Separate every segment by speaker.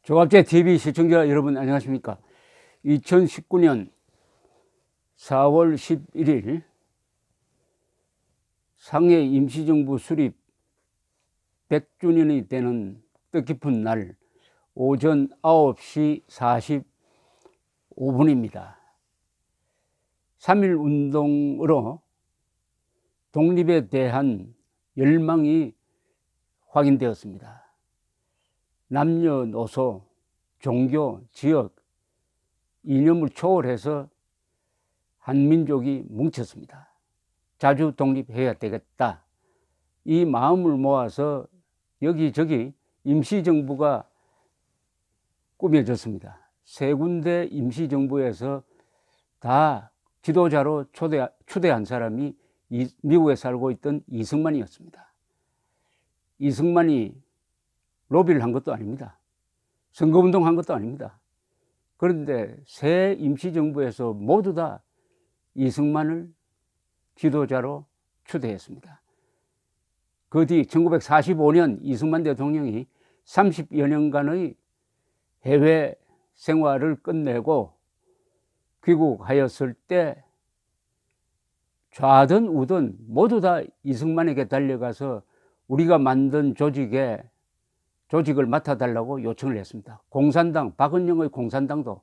Speaker 1: 조갑제 TV 시청자 여러분 안녕하십니까. 2019년 4월 11일 상해 임시정부 수립 100주년이 되는 뜻깊은 날 오전 9시 45분입니다. 3.1 운동으로 독립에 대한 열망이 확인되었습니다. 남녀노소, 종교, 지역, 이념을 초월해서 한민족이 뭉쳤습니다. 자주 독립해야 되겠다. 이 마음을 모아서 여기저기 임시정부가 꾸며졌습니다. 세 군데 임시정부에서 다 지도자로 추대한 사람이 미국에 살고 있던 이승만이었습니다. 이승만이 로비를 한 것도 아닙니다. 선거운동 한 것도 아닙니다. 그런데 새 임시정부에서 모두 다 이승만을 지도자로 추대했습니다. 그 뒤 1945년 이승만 대통령이 30여 년간의 해외 생활을 끝내고 귀국하였을 때 좌든 우든 모두 다 이승만에게 달려가서 우리가 만든 조직을 맡아달라고 요청을 했습니다. 공산당, 박은영의 공산당도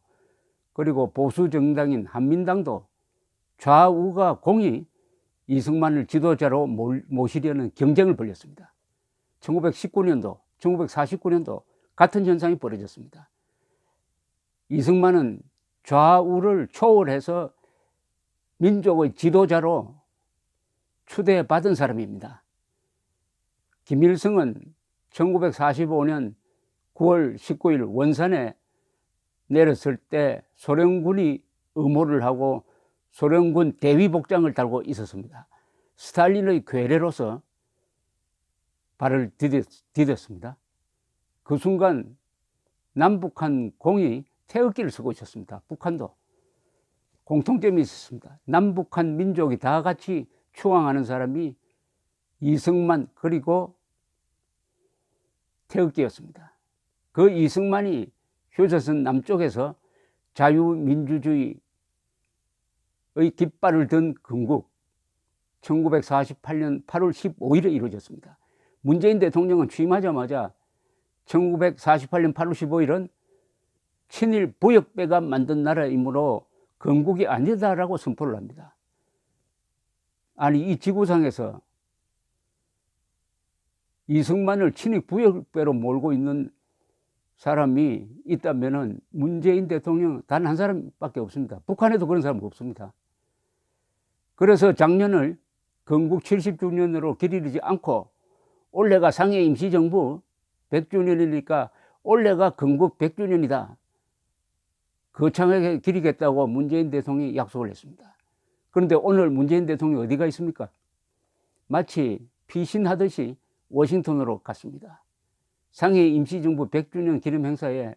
Speaker 1: 그리고 보수정당인 한민당도 좌우가 공히 이승만을 지도자로 모시려는 경쟁을 벌였습니다. 1919년도, 1949년도 같은 현상이 벌어졌습니다. 이승만은 좌우를 초월해서 민족의 지도자로 추대받은 사람입니다. 김일성은 1945년 9월 19일 원산에 내렸을 때 소련군이 음호를 하고 소련군 대위복장을 달고 있었습니다. 스탈린의 괴뢰로서 발을 디뎠습니다. 그 순간 남북한 공이 태극기를 쓰고 있었습니다. 북한도 공통점이 있었습니다. 남북한 민족이 다 같이 추앙하는 사람이 이승만 그리고 태극기였습니다. 그 이승만이 휴전선 남쪽에서 자유민주주의의 깃발을 든 건국 1948년 8월 15일에 이루어졌습니다. 문재인 대통령은 취임하자마자 1948년 8월 15일은 친일 부역배가 만든 나라이므로 건국이 아니다라고 선포를 합니다. 아니 이 지구상에서 이승만을 친일 부역배로 몰고 있는 사람이 있다면 문재인 대통령 단 한 사람밖에 없습니다. 북한에도 그런 사람 없습니다. 그래서 작년을 건국 70주년으로 기리지 않고 올해가 상해 임시정부 100주년이니까 올해가 건국 100주년이다. 거창하게 기리겠다고 문재인 대통령이 약속을 했습니다. 그런데 오늘 문재인 대통령이 어디가 있습니까? 마치 피신하듯이 워싱턴으로 갔습니다. 상해 임시정부 100주년 기념 행사에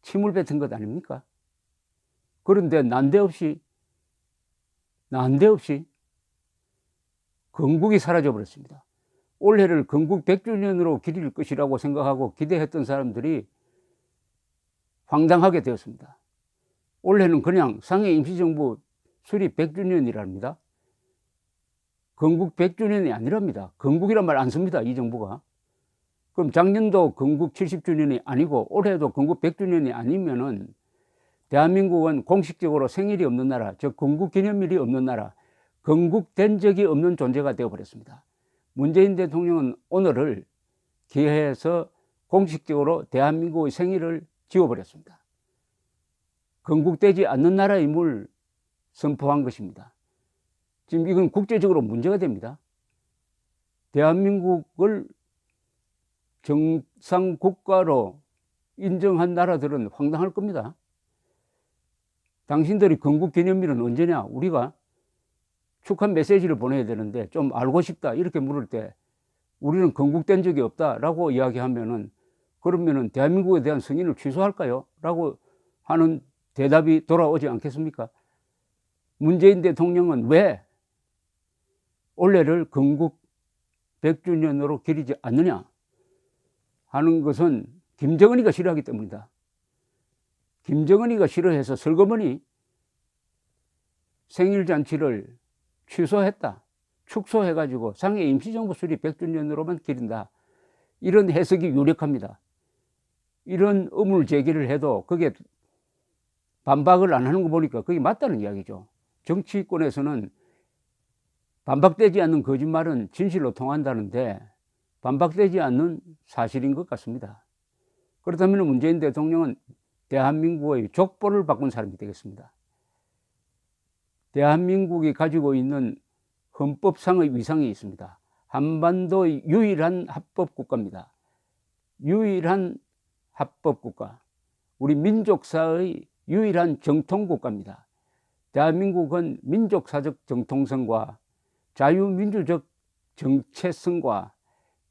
Speaker 1: 침을 뱉은 것 아닙니까? 그런데 난데없이 건국이 사라져 버렸습니다. 올해를 건국 100주년으로 기릴 것이라고 생각하고 기대했던 사람들이 황당하게 되었습니다. 올해는 그냥 상해 임시정부 수립 100주년이랍니다. 건국 100주년이 아니랍니다. 건국이란 말 안 씁니다. 이 정부가. 그럼 작년도 건국 70주년이 아니고 올해도 건국 100주년이 아니면은 대한민국은 공식적으로 생일이 없는 나라, 즉 건국 기념일이 없는 나라, 건국된 적이 없는 존재가 되어버렸습니다. 문재인 대통령은 오늘을 기해해서 공식적으로 대한민국의 생일을 지워버렸습니다. 건국되지 않는 나라임을 선포한 것입니다. 지금 이건 국제적으로 문제가 됩니다. 대한민국을 정상 국가로 인정한 나라들은 황당할 겁니다. 당신들이 건국 기념일은 언제냐? 우리가 축하 메시지를 보내야 되는데 좀 알고 싶다 이렇게 물을 때 우리는 건국된 적이 없다라고 이야기하면은 그러면은 대한민국에 대한 승인을 취소할까요? 라고 하는 대답이 돌아오지 않겠습니까? 문재인 대통령은 왜 올해를 건국 100주년으로 기리지 않느냐 하는 것은 김정은이가 싫어하기 때문이다. 김정은이가 싫어해서 슬그머니 생일잔치를 취소했다, 축소해가지고 상해 임시정부 수립 100주년으로만 기린다, 이런 해석이 유력합니다. 이런 의문 제기를 해도 그게 반박을 안 하는 거 보니까 그게 맞다는 이야기죠. 정치권에서는 반박되지 않는 거짓말은 진실로 통한다는데 반박되지 않는 사실인 것 같습니다. 그렇다면 문재인 대통령은 대한민국의 족보를 바꾼 사람이 되겠습니다. 대한민국이 가지고 있는 헌법상의 위상이 있습니다. 한반도의 유일한 합법국가입니다. 유일한 합법국가, 우리 민족사의 유일한 정통국가입니다. 대한민국은 민족사적 정통성과 자유민주적 정체성과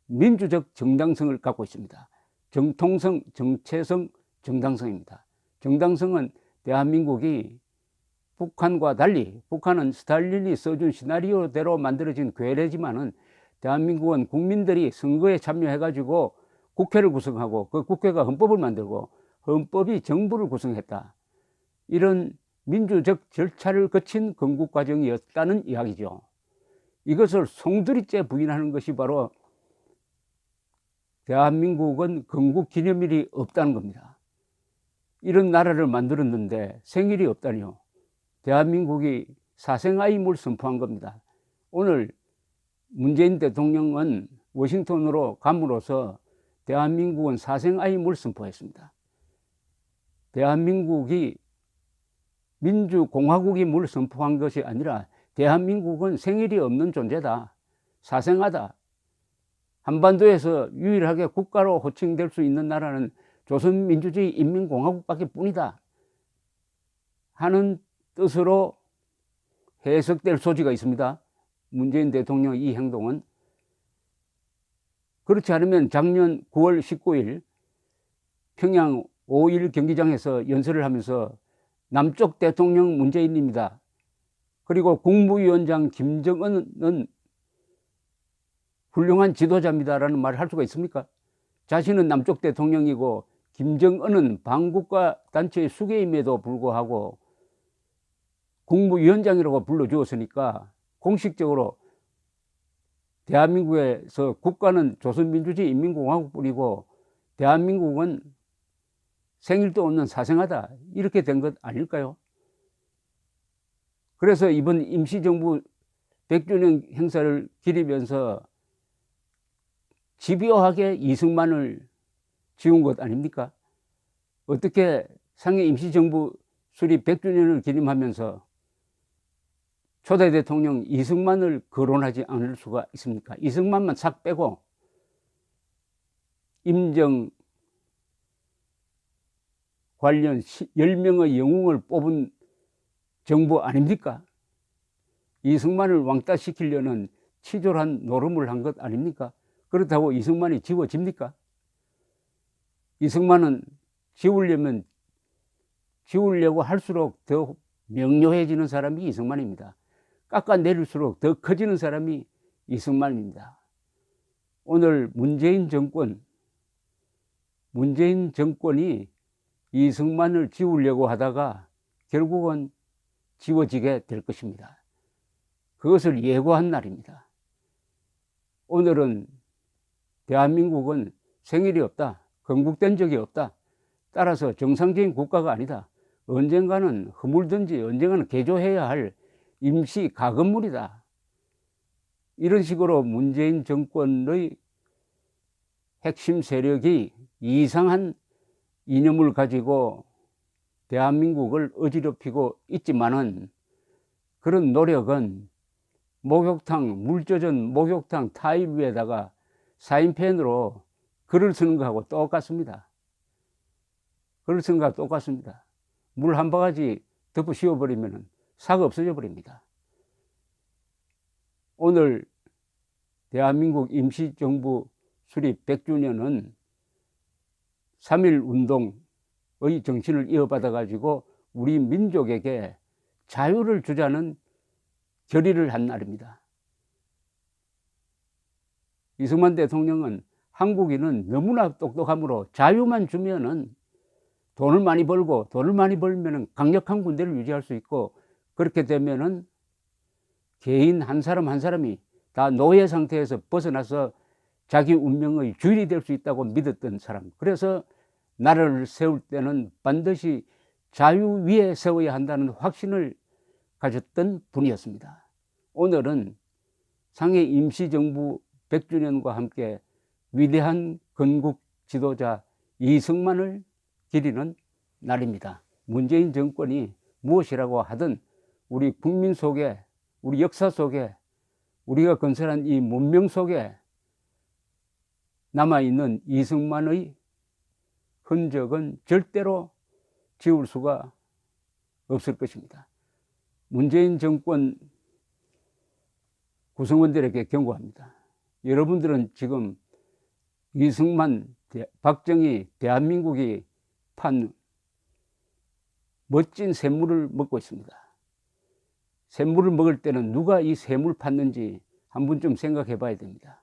Speaker 1: 민주적 정당성을 갖고 있습니다. 정통성, 정체성, 정당성입니다. 정당성은 대한민국이 북한과 달리, 북한은 스탈린이 써준 시나리오대로 만들어진 괴뢰지만은 대한민국은 국민들이 선거에 참여해가지고 국회를 구성하고 그 국회가 헌법을 만들고 헌법이 정부를 구성했다, 이런 민주적 절차를 거친 건국 과정이었다는 이야기죠. 이것을 송두리째 부인하는 것이 바로 대한민국은 건국 기념일이 없다는 겁니다. 이런 나라를 만들었는데 생일이 없다니요. 대한민국이 사생아임을 선포한 겁니다. 오늘 문재인 대통령은 워싱턴으로 감으로써 대한민국은 사생아임을 선포했습니다. 대한민국이 민주공화국임을 선포한 것이 아니라 대한민국은 생일이 없는 존재다, 사생아다, 한반도에서 유일하게 국가로 호칭될 수 있는 나라는 조선민주주의 인민공화국밖에 뿐이다 하는 뜻으로 해석될 소지가 있습니다. 문재인 대통령의 이 행동은. 그렇지 않으면 작년 9월 19일 평양 5.1 경기장에서 연설을 하면서 남쪽 대통령 문재인입니다, 그리고 국무위원장 김정은은 훌륭한 지도자입니다라는 말을 할 수가 있습니까? 자신은 남쪽 대통령이고 김정은은 반국가 단체의 수괴임에도 불구하고 국무위원장이라고 불러주었으니까 공식적으로 대한민국에서 국가는 조선민주주의 인민공화국뿐이고 대한민국은 생일도 없는 사생아다, 이렇게 된 것 아닐까요? 그래서 이번 임시정부 100주년 행사를 기리면서 집요하게 이승만을 지운 것 아닙니까? 어떻게 상해 임시정부 수립 100주년을 기념하면서 초대 대통령 이승만을 거론하지 않을 수가 있습니까? 이승만만 싹 빼고 임정 관련 10명의 영웅을 뽑은 정부 아닙니까? 이승만을 왕따시키려는 치졸한 노름을 한 것 아닙니까? 그렇다고 이승만이 지워집니까? 이승만은 지우려고 할수록 더 명료해지는 사람이 이승만입니다. 깎아내릴수록 더 커지는 사람이 이승만입니다. 오늘 문재인 정권이 이승만을 지우려고 하다가 결국은 지워지게 될 것입니다. 그것을 예고한 날입니다. 오늘은 대한민국은 생일이 없다, 건국된 적이 없다, 따라서 정상적인 국가가 아니다, 언젠가는 허물든지 언젠가는 개조해야 할 임시 가건물이다, 이런 식으로 문재인 정권의 핵심 세력이 이상한 이념을 가지고 대한민국을 어지럽히고 있지만은 그런 노력은 물 젖은 목욕탕 타일 위에다가 사인펜으로 글을 쓰는 거하고 똑같습니다. 글을 쓰는 거하고 똑같습니다. 물 한 바가지 덮어 씌워버리면 싹 없어져 버립니다. 오늘 대한민국 임시정부 수립 100주년은 3.1 운동의 정신을 이어받아 가지고 우리 민족에게 자유를 주자는 결의를 한 날입니다. 이승만 대통령은 한국인은 너무나 똑똑하므로 자유만 주면은 돈을 많이 벌고, 돈을 많이 벌면은 강력한 군대를 유지할 수 있고, 그렇게 되면은 개인 한 사람 한 사람이 다 노예 상태에서 벗어나서 자기 운명의 주인이 될 수 있다고 믿었던 사람. 그래서 나라를 세울 때는 반드시 자유 위에 세워야 한다는 확신을 가졌던 분이었습니다. 오늘은 상해 임시정부 100주년과 함께 위대한 건국 지도자 이승만을 기리는 날입니다. 문재인 정권이 무엇이라고 하든 우리 국민 속에, 우리 역사 속에, 우리가 건설한 이 문명 속에 남아있는 이승만의 흔적은 절대로 지울 수가 없을 것입니다. 문재인 정권 구성원들에게 경고합니다. 여러분들은 지금 이승만, 박정희, 대한민국이 판 멋진 샘물을 먹고 있습니다. 샘물을 먹을 때는 누가 이 샘물 팠는지 한 번쯤 생각해 봐야 됩니다.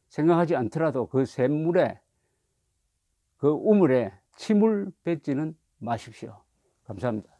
Speaker 1: 생각하지 않더라도 그 샘물에, 그 우물에 침을 뱉지는 마십시오. 감사합니다.